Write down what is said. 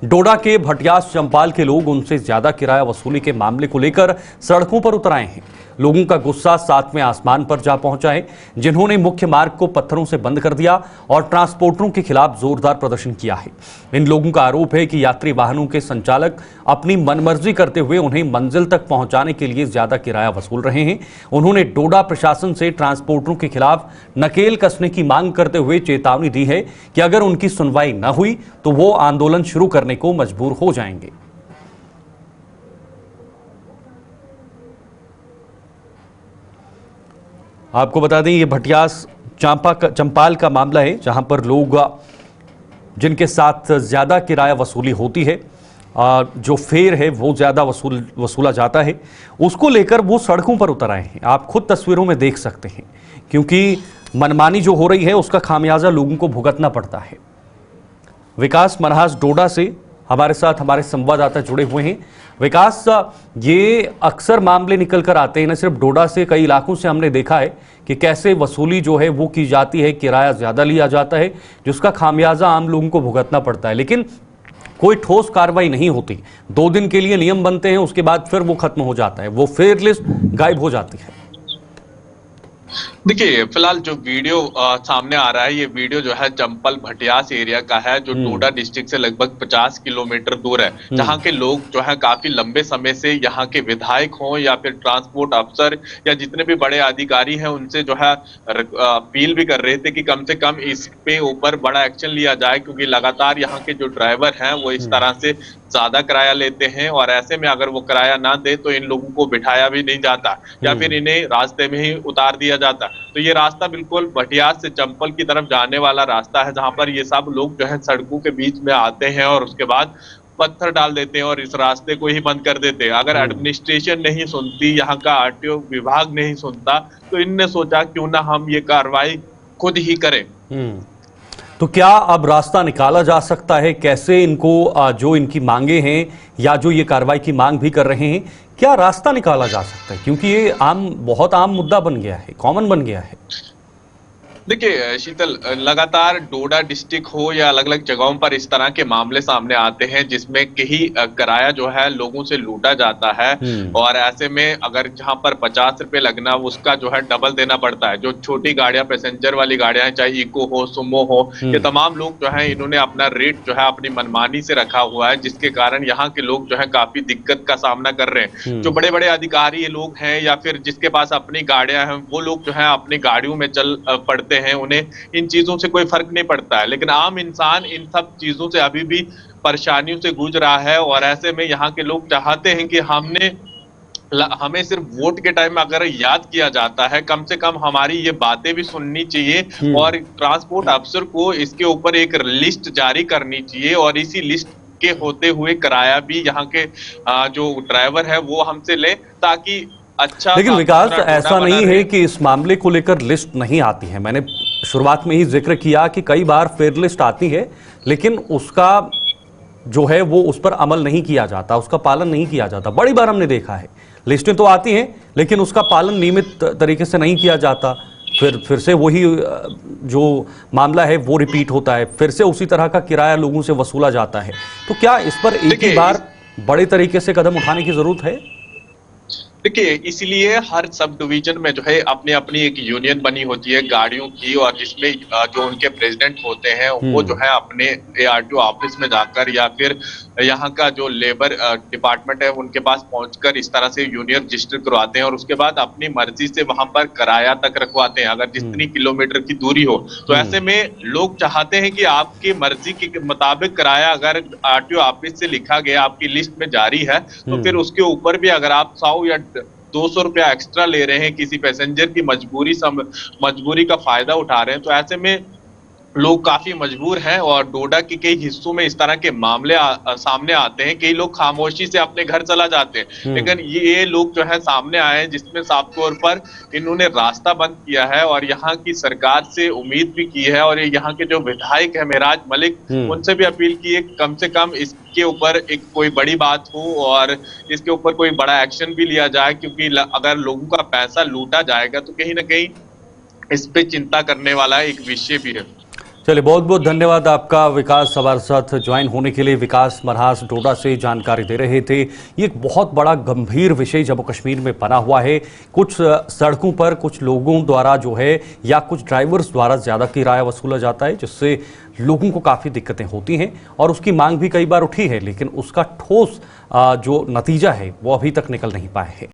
डोडा के भटियास चंपाल के लोग उनसे ज्यादा किराया वसूली के मामले को लेकर सड़कों पर उतर आए हैं। लोगों का गुस्सा सातवें आसमान पर जा पहुंचा है, जिन्होंने मुख्य मार्ग को पत्थरों से बंद कर दिया और ट्रांसपोर्टरों के खिलाफ जोरदार प्रदर्शन किया है। इन लोगों का आरोप है कि यात्री वाहनों के संचालक अपनी मनमर्जी करते हुए उन्हें मंजिल तक पहुंचाने के लिए ज्यादा किराया वसूल रहे हैं। उन्होंने डोडा प्रशासन से ट्रांसपोर्टरों के खिलाफ नकेल कसने की मांग करते हुए चेतावनी दी है कि अगर उनकी सुनवाई न हुई तो वो आंदोलन शुरू करने को मजबूर हो जाएंगे। आपको बता दें, ये भटियास चंपाल का मामला है, जहां पर लोग जिनके साथ ज्यादा किराया वसूली होती है, जो फेयर है वो ज्यादा वसूला जाता है, उसको लेकर वो सड़कों पर उतर आए हैं। आप खुद तस्वीरों में देख सकते हैं, क्योंकि मनमानी जो हो रही है उसका खामियाजा लोगों को भुगतना पड़ता है। विकास मनहास डोडा से हमारे साथ हमारे संवाददाता जुड़े हुए हैं। विकास, ये अक्सर मामले निकल कर आते हैं, न सिर्फ डोडा से, कई इलाकों से हमने देखा है कि कैसे वसूली जो है वो की जाती है, किराया ज्यादा लिया जाता है, जिसका खामियाजा आम लोगों को भुगतना पड़ता है, लेकिन कोई ठोस कार्रवाई नहीं होती। 2 दिन के लिए नियम बनते हैं, उसके बाद फिर वो खत्म हो जाता है, वो फेयर लिस्ट गायब हो जाती है। देखिए, फिलहाल जो वीडियो सामने आ रहा है, ये वीडियो जो है चंपल भटियास एरिया का है, जो डोडा डिस्ट्रिक्ट से लगभग 50 किलोमीटर दूर है, जहां के लोग जो है काफी लंबे समय से यहाँ के विधायक हों या फिर ट्रांसपोर्ट अफसर या जितने भी बड़े अधिकारी हैं उनसे जो है अपील भी कर रहे थे कि कम से कम इस पे ऊपर बड़ा एक्शन लिया जाए, क्योंकि लगातार यहाँ के जो ड्राइवर हैं वो इस तरह से ज्यादा किराया लेते हैं और ऐसे में अगर वो किराया ना दे तो इन लोगों को बिठाया भी नहीं जाता या फिर इन्हें रास्ते में ही उतार दिया जाता। तो ये रास्ता बिल्कुल भटियास से चंपल की तरफ जाने वाला रास्ता है, जहां पर ये सब लोग जो है सड़कों के बीच में आते हैं और उसके बाद पत्थर डाल देते हैं और इस रास्ते को ही बंद कर देते हैं। अगर एडमिनिस्ट्रेशन नहीं सुनती, यहाँ का आरटीओ विभाग नहीं सुनता, तो इनने सोचा क्यों ना हम ये कार्रवाई खुद ही करें। तो क्या अब रास्ता निकाला जा सकता है? कैसे इनको जो इनकी मांगे हैं या जो ये कार्रवाई की मांग भी कर रहे हैं, क्या रास्ता निकाला जा सकता है? क्योंकि ये बहुत आम मुद्दा बन गया है, कॉमन बन गया है। देखिए शीतल, लगातार डोडा डिस्ट्रिक्ट हो या अलग अलग जगहों पर इस तरह के मामले सामने आते हैं जिसमें कहीं किराया जो है लोगों से लूटा जाता है और ऐसे में अगर जहां पर 50 रुपए लगना उसका जो है डबल देना पड़ता है। जो छोटी गाड़ियां, पैसेंजर वाली गाड़ियां हैं, चाहे इको हो, सुमो हो, ये तमाम लोग जो है इन्होंने अपना रेट जो है अपनी मनमानी से रखा हुआ है, जिसके कारण यहाँ के लोग जो है काफी दिक्कत का सामना कर रहे हैं। जो बड़े बड़े अधिकारी लोग हैं या फिर जिसके पास अपनी गाड़ियां हैं, वो लोग जो है अपनी गाड़ियों में चल पड़ते हैं, उन्हें इन चीजों से कोई फर्क नहीं पड़ता है। लेकिन आम इंसान इन सब चीजों से अभी भी परेशानियों से गूंज रहा है और ऐसे में यहाँ के लोग चाहते हैं कि हमें सिर्फ वोट के टाइम में अगर याद किया जाता है, कम से कम हमारी ये बातें भी सुननी चाहिए और ट्रांसपोर्ट अफसर को इसके ऊपर एक लिस्ट जारी करनी चाहिए और इसी लिस्ट के होते हुए किराया भी यहाँ के जो ड्राइवर है वो हमसे ले, ताकि अच्छा। लेकिन विकास, ऐसा नहीं है कि इस मामले को लेकर लिस्ट नहीं आती है। मैंने शुरुआत में ही जिक्र किया कि कई बार फेयर लिस्ट आती है, लेकिन उसका जो है वो उस पर अमल नहीं किया जाता, उसका पालन नहीं किया जाता। बड़ी बार हमने देखा है, लिस्टें तो आती हैं लेकिन उसका पालन नियमित तरीके से नहीं किया जाता। फिर से वही जो मामला है वो रिपीट होता है, फिर से उसी तरह का किराया लोगों से वसूला जाता है। तो क्या इस पर एक ही बार बड़े तरीके से कदम उठाने की जरूरत है? देखिए, इसलिए हर सब डिवीजन में जो है अपनी अपनी एक यूनियन बनी होती है गाड़ियों की, और जिसमें जो उनके प्रेसिडेंट होते हैं वो जो है अपने एआरटीओ ऑफिस में जाकर या फिर यहाँ का जो लेबर डिपार्टमेंट है उनके पास पहुंचकर इस तरह से यूनियन रजिस्टर करवाते हैं और उसके बाद अपनी मर्जी से वहां पर किराया तक रखवाते हैं, अगर जितनी किलोमीटर की दूरी हो। तो ऐसे में लोग चाहते हैं कि आपकी मर्जी के मुताबिक किराया अगर आरटीओ ऑफिस से लिखा गया, आपकी लिस्ट में जारी है, तो फिर उसके ऊपर भी अगर आप 100 या 200 रुपया एक्स्ट्रा ले रहे हैं, किसी पैसेंजर की मजबूरी का फायदा उठा रहे हैं, तो ऐसे में लोग काफी मजबूर हैं और डोडा के कई हिस्सों में इस तरह के मामले सामने आते हैं। कई लोग खामोशी से अपने घर चला जाते हैं, लेकिन ये लोग जो है सामने आए हैं जिसमें साफ तौर पर इन्होंने रास्ता बंद किया है और यहाँ की सरकार से उम्मीद भी की है और यहाँ के जो विधायक है मेराज मलिक, उनसे भी अपील की है कम से कम इसके ऊपर एक कोई बड़ी बात हो और इसके ऊपर कोई बड़ा एक्शन भी लिया जाए, क्योंकि अगर लोगों का पैसा लूटा जाएगा तो कहीं ना कहीं इस पे चिंता करने वाला एक विषय भी है। चलिए, बहुत बहुत धन्यवाद आपका विकास हमारे साथ ज्वाइन होने के लिए। विकास मन्हास डोडा से जानकारी दे रहे थे। ये एक बहुत बड़ा गंभीर विषय जम्मू कश्मीर में बना हुआ है। कुछ सड़कों पर कुछ लोगों द्वारा जो है या कुछ ड्राइवर्स द्वारा ज़्यादा किराया वसूला जाता है, जिससे लोगों को काफ़ी दिक्कतें होती हैं और उसकी मांग भी कई बार उठी है, लेकिन उसका ठोस जो नतीजा है वो अभी तक निकल नहीं पाया है।